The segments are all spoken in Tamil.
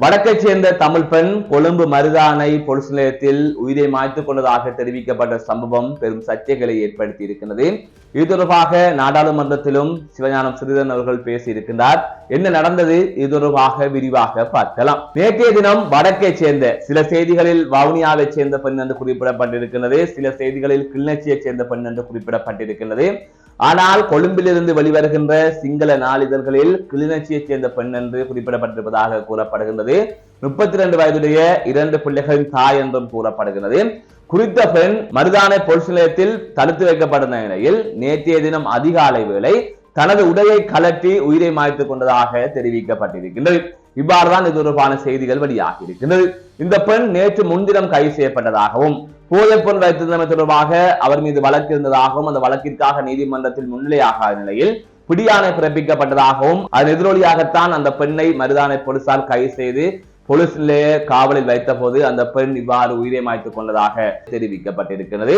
வடக்கைச் சேர்ந்த தமிழ் பெண் கொழும்பு மருதானை பொலிஸ் நிலையத்தில் உயிரை மாய்த்துக் கொண்டதாக தெரிவிக்கப்பட்ட சம்பவம் பெரும் சர்ச்சைகளை ஏற்படுத்தி இருக்கிறது. இது தொடர்பாக நாடாளுமன்றத்திலும் சிவஞானம் ஸ்ரீதரன் அவர்கள் பேசியிருக்கின்றார். என்ன நடந்தது? இது தொடர்பாக விரிவாக பார்க்கலாம். நேற்றைய தினம் வடக்கைச் சேர்ந்த சில செய்திகளில் வவுனியாவை சேர்ந்த பெண் என்று குறிப்பிடப்பட்டிருக்கிறது, சில செய்திகளில் கிளிநொச்சியை சேர்ந்த பெண் என்று குறிப்பிடப்பட்டிருக்கிறது. ஆனால் கொழும்பிலிருந்து வெளிவருகின்ற சிங்கள நாளிதழ்களில் கிளிநொச்சியைச் சேர்ந்த பெண் என்று குறிப்பிடப்பட்டிருப்பதாக கூறப்படுகின்றது. 32 வயதுடைய 2 பிள்ளைகளின் தாய் என்றும் கூறப்படுகிறது. குறித்த பெண் மருதானை பொலிஸ் நிலையத்தில் தடுத்து வைக்கப்பட்ட நிலையில் நேற்றைய தினம் அதிகாலை வேளை தனது உடையை கலட்டி உயிரை மாய்த்துக் கொண்டதாக தெரிவிக்கப்பட்டிருக்கின்றது. இவ்வாறுதான் இது தொடர்பான செய்திகள் வெளியாகி இருக்கின்றது. இந்த பெண் நேற்று முன்தினம் கைது செய்யப்பட்டதாகவும் போதைப்பொருள் வைத்திருந்தமை தொடர்பாக அவர் மீது வழக்கு இருந்ததாகவும் அந்த வழக்கிற்காக நீதிமன்றத்தில் முன்னிலையாக நிலையில் பிடியாணை பிறப்பிக்கப்பட்டதாகவும் அதன் எதிரொலியாகத்தான் அந்த பெண்ணை மருதானை போலீசார் கைது செய்து போலீஸ் நிலைய காவலில் வைத்த போது அந்த பெண் இவ்வாறு உயிரை மாய்த்துக் கொண்டதாக தெரிவிக்கப்பட்டிருக்கிறது.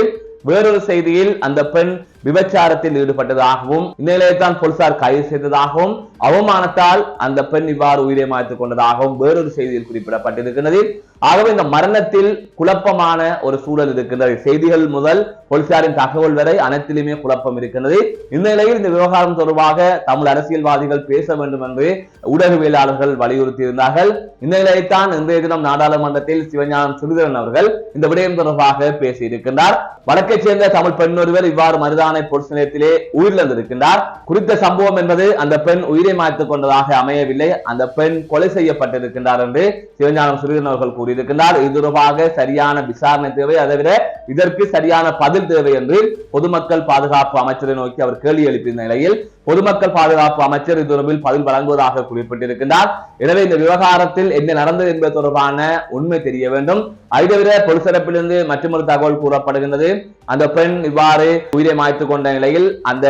வேறொரு செய்தியில் அந்த பெண் விபச்சாரத்தில் ஈடுபட்டதாகவும் இந்நிலையத்தான் போலீசார் கைது செய்ததாகவும் அவமானத்தால் அந்த பெண் இவ்வாறு உயிரை மாய்த்துக் கொண்டதாகவும் வேறொரு செய்தியில் குறிப்பிடப்பட்டிருக்கிறது. ஆகவே இந்த மரணத்தில் குழப்பமான ஒரு சூழல் இருக்கின்றது. செய்திகள் முதல் போலீசாரின் தகவல் வரை அனைத்திலுமே குழப்பம் இருக்கின்றது. இந்த நிலையில் இந்த விவகாரம் தொடர்பாக தமிழ் அரசியல்வாதிகள் பேச வேண்டும் என்று ஊடகவியலாளர்கள் வலியுறுத்தியிருந்தார்கள். இந்த நிலையத்தான் இன்றைய தினம் நாடாளுமன்றத்தில் சிவஞானம் ஸ்ரீதரன் அவர்கள் இந்த விடயம் தொடர்பாக பேசியிருக்கின்றார். வடக்கைச் சேர்ந்த தமிழ் பெண் ஒருவர் இவ்வாறு மருதானை பொலிஸ் நிலையத்திலே உயிரிழந்திருக்கின்றார். குறித்த சம்பவம் என்பது அந்த பெண் உயிரை மாய்த்துக் கொண்டதாக அமையவில்லை, அந்த பெண் கொலை செய்யப்பட்டிருக்கின்றார் என்று சிவஞானம் ஸ்ரீதரன் அவர்கள் கூறியிருக்கின்றார். இது தொடர்பாக சரியான விசாரணை தேவை, அதைவிட இதற்கு சரியான பதில் தேவை என்று பொதுமக்கள் பாதுகாப்பு அமைச்சரை நோக்கி அவர் கேள்வி எழுப்பிய நிலையில் பொதுமக்கள் பாதுகாப்பு அமைச்சர் இது தொடர்பில் பதில் வழங்குவதாக குறிப்பிட்டிருக்கின்றார். எனவே இந்த விவகாரத்தில் என்ன நடந்தது என்பது தொடர்பான உண்மை தெரிய வேண்டும். ஐதவிர பொலிஸ் தரப்பிலிருந்து மற்றொரு தகவல் கூறப்படுகின்றது. அந்த பெண் இவ்வாறு உயிரை மாய்த்துக் கொண்ட நிலையில் அந்த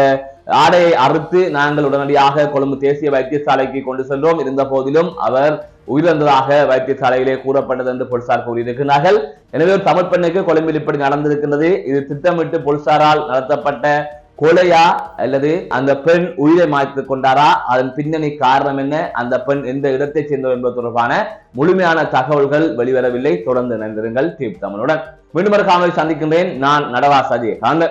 ஆடையை அறுத்து நாங்கள் உடனடியாக கொழும்பு தேசிய வைத்தியசாலைக்கு கொண்டு சென்றோம். இருந்த போதிலும் அவர் உயிரிழந்ததாக வைத்தியசாலையிலே கூறப்பட்டது என்று போலீசார் கூறியிருக்கிறார்கள். எனவே ஒரு தமிழ் பெண்ணுக்கு கொழும்பில் இப்படி நடந்திருக்கின்றது. இது திட்டமிட்டு போலீசாரால் நடத்தப்பட்ட கொலையா அல்லது அந்த பெண் உயிரை மாய்த்துக் கொண்டாரா, அதன் பின்னணி காரணம் என்ன, அந்த பெண் எந்த இடத்தை சேர்ந்தவர் என்பது தொடர்பான முழுமையான தகவல்கள் வெளிவரவில்லை. தொடர்ந்து இணைந்திருங்கள் டியூப் தமிழுடன். மீண்டும் ஒரு காணொளி சந்திக்கின்றேன். நான் நடராஜ் அஜயகாந்த்.